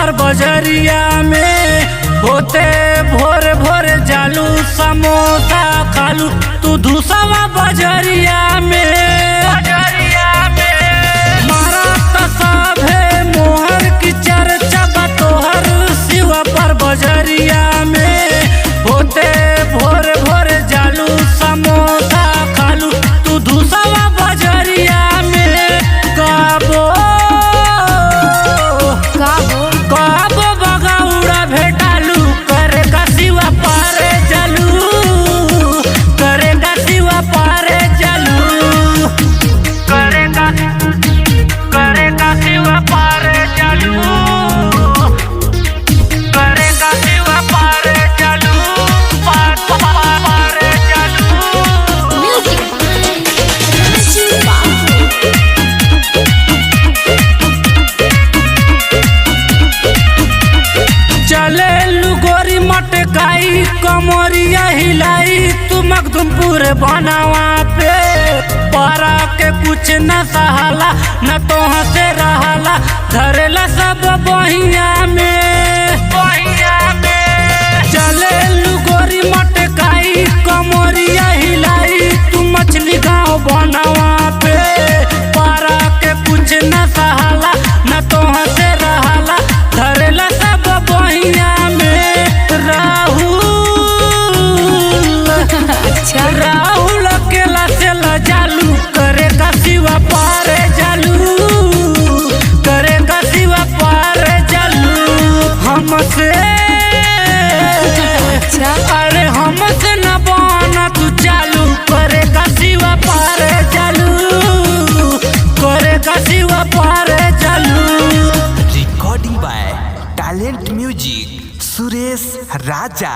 पर बजरिया में होते भोर भोर जालू समोसा खालू तू धूसवा बजरिया में मारा तसाभे मोहर की चर्चा बतोहर शिवा पर बजरिया में होते भोर भोर जालू समोसा खालू तू धूसवा बजरिया में काबो बगाउड़ा भेटालू करेगा शिवा पारे जलू करेगा शिवा पारे जलू करेगा शिवा पारे जलू करेगा शिवा पारे जलू पारे जलू। चले लुगोरी मटकाई कमरिया हिलाई तू मखदुमपुर बनावा पे पारा के कुछ न सहाला न तो हंसे रहाला धरेला सब बहिया में चले लुगोरी मटकाई कमरिया हिलाई तू मछली गाँव बनावा पे पारा के कुछ न सहाला न तो हंसे रहाला धरेला सब बहिया में राहुल अकेला से लजालू करेगा शिवा पारे जालू करेगा शिवा पारे जालू हमसे अरे हमसे न बना तू चालू करेगा शिवा पारे जालू करेगा शिवा पारे जालू। Recording by Talent Music Suresh Raja.